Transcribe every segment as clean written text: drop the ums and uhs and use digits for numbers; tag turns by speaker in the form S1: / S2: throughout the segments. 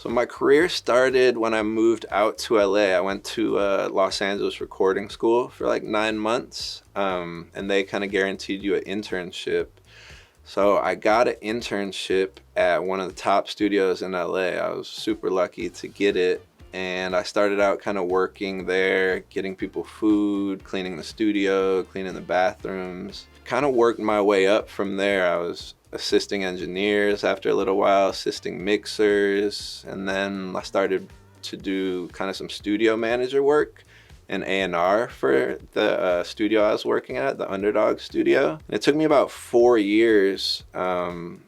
S1: So my career started when I moved out to LA. I went to Los Angeles recording school for like 9 months, and they kind of guaranteed you an internship. So I got an internship at one of the top studios in LA. I was super lucky to get it. And I started out kind of working there, getting people food, cleaning the studio, cleaning the bathrooms. Kind of worked my way up from there. I was assisting engineers after a little while, assisting mixers, and then I started to do kind of some studio manager work and A&R for the studio I was working at, the Underdog Studio. And it took me about 4 years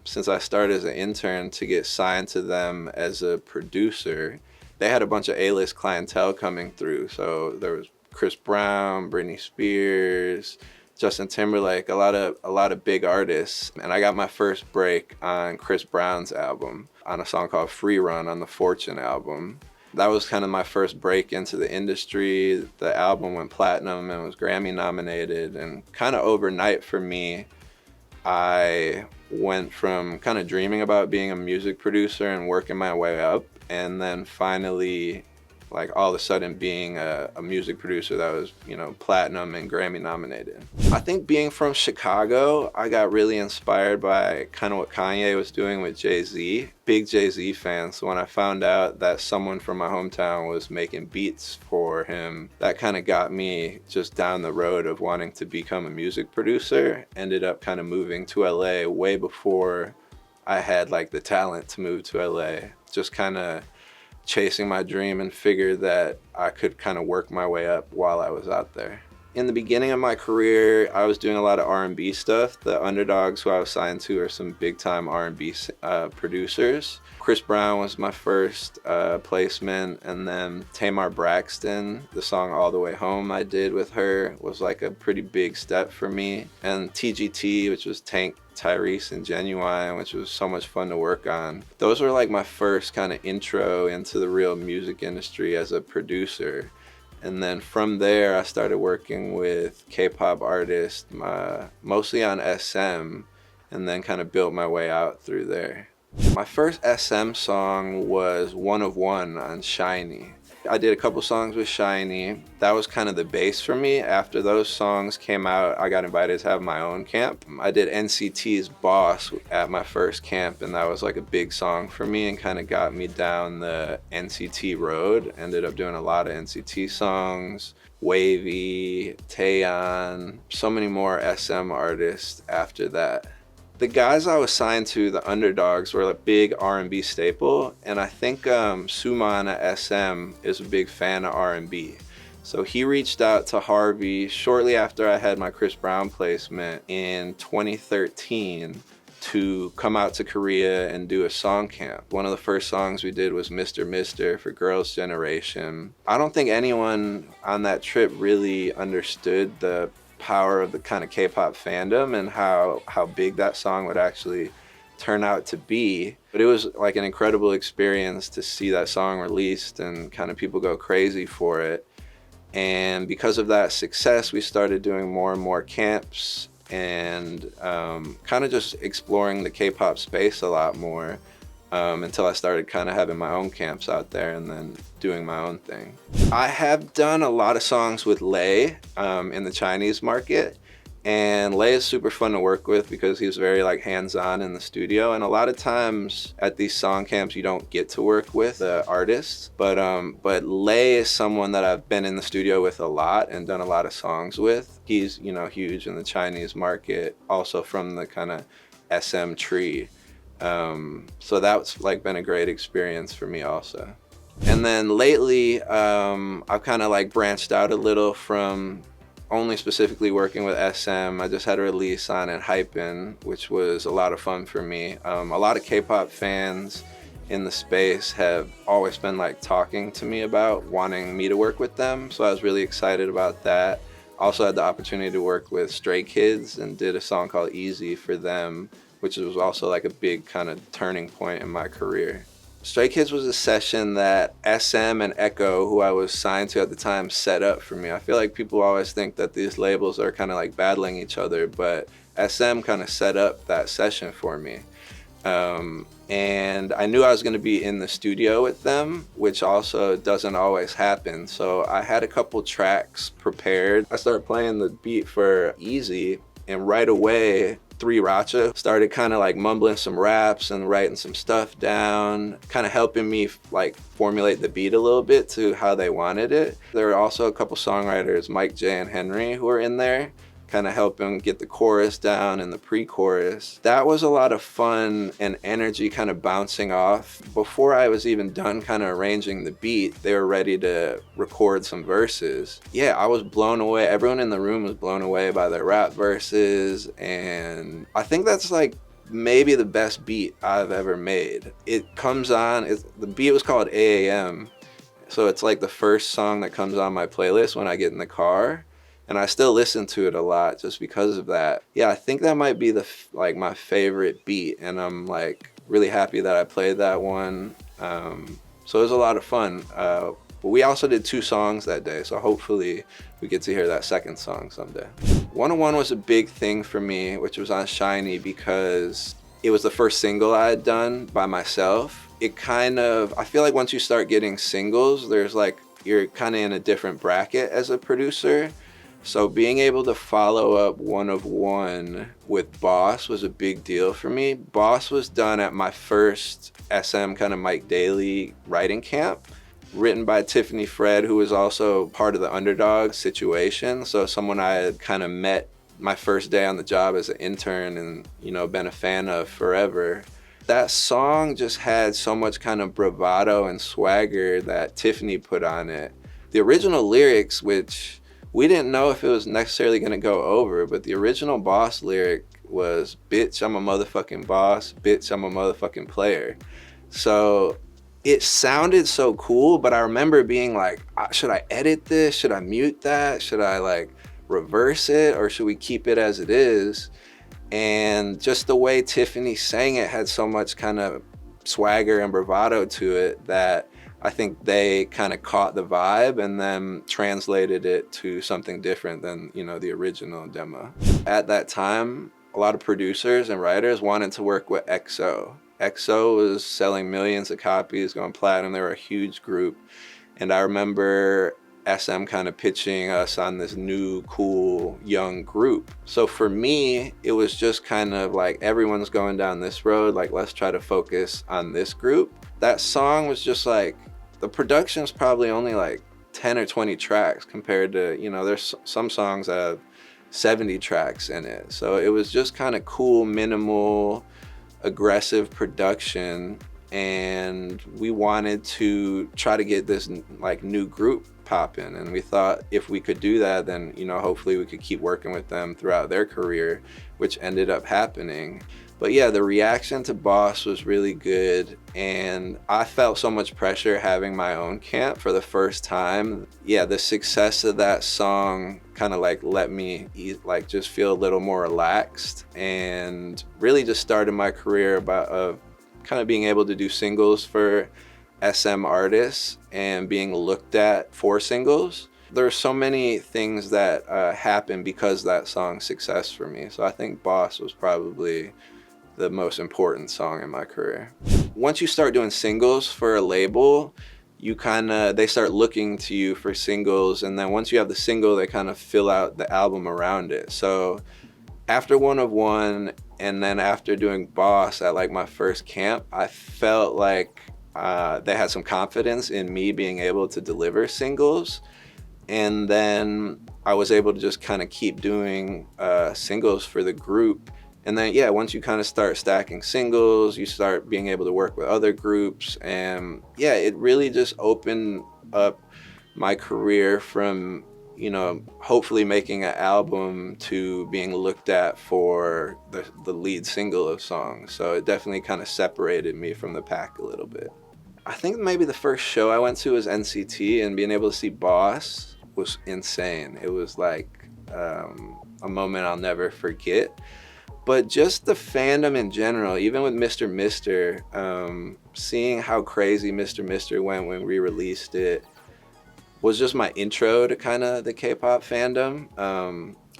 S1: since I started as an intern to get signed to them as a producer. They had a bunch of A-list clientele coming through, so there was Chris Brown, Britney Spears, Justin Timberlake, a lot of big artists. And I got my first break on Chris Brown's album on a song called Free Run on the Fortune album. That was kind of my first break into the industry. The album went platinum and was Grammy nominated, and kind of overnight for me, I went from kind of dreaming about being a music producer and working my way up, and then finally, like all of a sudden being a music producer that was, you know, platinum and Grammy nominated. I think being from Chicago, I got really inspired by kind of what Kanye was doing with Jay-Z. Big Jay-Z fan, so when I found out that someone from my hometown was making beats for him, that kind of got me just down the road of wanting to become a music producer. Ended up kind of moving to LA way before I had like the talent to move to LA. Just kind of chasing my dream and figured that I could kind of work my way up while I was out there. In the beginning of my career, I was doing a lot of R&B stuff. The Underdogs who I was signed to are some big time R&B producers. Chris Brown was my first placement, and then Tamar Braxton, the song All the Way Home I did with her was like a pretty big step for me. And TGT, which was Tank, Tyrese, and Genuine, which was so much fun to work on. Those were like my first kind of intro into the real music industry as a producer. And then from there, I started working with K-pop artists, mostly on SM, and then kind of built my way out through there. My first SM song was One of One on SHINee. I did a couple songs with SHINee. That was kind of the base for me. After those songs came out, I got invited to have my own camp. I did NCT's Boss at my first camp, and that was like a big song for me and kind of got me down the NCT road. Ended up doing a lot of NCT songs, Wavy, Taeyeon, so many more SM artists after that. The guys I was signed to, the Underdogs, were a big R&B staple, and I think Suman at SM is a big fan of R&B. So he reached out to Harvey shortly after I had my Chris Brown placement in 2013 to come out to Korea and do a song camp. One of the first songs we did was Mr. Mister for Girls' Generation. I don't think anyone on that trip really understood the power of the kind of K-pop fandom and how big that song would actually turn out to be. But it was like an incredible experience to see that song released and kind of people go crazy for it. And because of that success, we started doing more and more camps and kind of just exploring the K-pop space a lot more until I started kind of having my own camps out there and then doing my own thing. I have done a lot of songs with Lay in the Chinese market, and Lay is super fun to work with because he's very like hands-on in the studio, and a lot of times at these song camps you don't get to work with the artists, but Lay is someone that I've been in the studio with a lot and done a lot of songs with. He's, you know, huge in the Chinese market, also from the kind of SM tree. So that's like been a great experience for me also. And then lately, I've kind of like branched out a little from only specifically working with SM. I just had a release on Hypen, which was a lot of fun for me. A lot of K-pop fans in the space have always been like talking to me about wanting me to work with them. So I was really excited about that. Also had the opportunity to work with Stray Kids and did a song called Easy for them, which was also like a big kind of turning point in my career. Stray Kids was a session that SM and Echo, who I was signed to at the time, set up for me. I feel like people always think that these labels are kind of like battling each other, but SM kind of set up that session for me. and I knew I was going to be in the studio with them, which also doesn't always happen. So I had a couple tracks prepared. I started playing the beat for Easy, and right away, 3 Racha started kind of like mumbling some raps and writing some stuff down, kind of helping me like formulate the beat a little bit to how they wanted it. There were also a couple songwriters, Mike J and Henry, who were in there, kind of helping get the chorus down and the pre-chorus. That was a lot of fun and energy kind of bouncing off. Before I was even done kind of arranging the beat, they were ready to record some verses. Yeah, I was blown away. Everyone in the room was blown away by their rap verses, and I think that's like maybe the best beat I've ever made. It comes on, the beat was called AAM, so it's like the first song that comes on my playlist when I get in the car. And I still listen to it a lot just because of that. Yeah, I think that might be like my favorite beat, and I'm like really happy that I played that one. So it was a lot of fun. But we also did 2 songs that day, so hopefully we get to hear that second song someday. 101 was a big thing for me, which was on SHINee, because it was the first single I had done by myself. It kind of, I feel like once you start getting singles, there's like, you're kind of in a different bracket as a producer. So being able to follow up 101 with Boss was a big deal for me. Boss was done at my first SM kind of Mike Daley writing camp, written by Tiffany Fred, who was also part of the Underdog situation. So someone I had kind of met my first day on the job as an intern and, you know, been a fan of forever. That song just had so much kind of bravado and swagger that Tiffany put on it. The original lyrics, which we didn't know if it was necessarily gonna go over, but the original Boss lyric was, "Bitch, I'm a motherfucking boss. Bitch, I'm a motherfucking player." So it sounded so cool, but I remember being like, should I edit this? Should I mute that? Should I like reverse it? Or should we keep it as it is? And just the way Tiffany sang it had so much kind of swagger and bravado to it that I think they kind of caught the vibe and then translated it to something different than, you know, the original demo. At that time, a lot of producers and writers wanted to work with EXO. EXO was selling millions of copies, going platinum. They were a huge group. And I remember SM kind of pitching us on this new, cool, young group. So for me, it was just kind of like, everyone's going down this road, like let's try to focus on this group. That song was just like, the production's probably only like 10 or 20 tracks compared to, you know, there's some songs that have 70 tracks in it. So it was just kind of cool, minimal, aggressive production. And we wanted to try to get this like new group popping. And we thought if we could do that, then, you know, hopefully we could keep working with them throughout their career, which ended up happening. But yeah, the reaction to Boss was really good, and I felt so much pressure having my own camp for the first time. Yeah, the success of that song kind of like let me like just feel a little more relaxed, and really just started my career of kind of being able to do singles for SM artists and being looked at for singles. There are so many things that happened because of that song's success for me. So I think Boss was probably the most important song in my career. Once you start doing singles for a label, they start looking to you for singles, and then once you have the single, they kind of fill out the album around it. So after 101, and then after doing Boss at like my first camp, I felt like they had some confidence in me being able to deliver singles. And then I was able to just kind of keep doing singles for the group. And then, yeah, once you kind of start stacking singles, you start being able to work with other groups. And yeah, it really just opened up my career from, you know, hopefully making an album to being looked at for the lead single of songs. So it definitely kind of separated me from the pack a little bit. I think maybe the first show I went to was NCT, and being able to see Boss was insane. It was like a moment I'll never forget. But just the fandom in general, even with MR.MR, seeing how crazy MR.MR went when we released it was just my intro to kind of the K-pop fandom.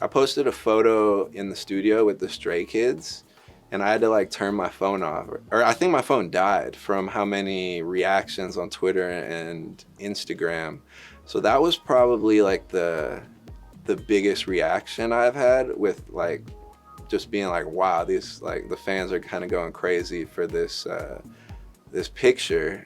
S1: I posted a photo in the studio with the Stray Kids, and I had to like turn my phone off, or I think my phone died from how many reactions on Twitter and Instagram. So that was probably like the biggest reaction I've had, with like just being like, wow, these, like, the fans are kind of going crazy for this this picture.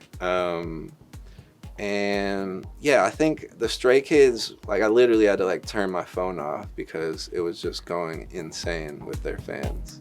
S1: And yeah, I think the Stray Kids, like, I literally had to like turn my phone off because it was just going insane with their fans.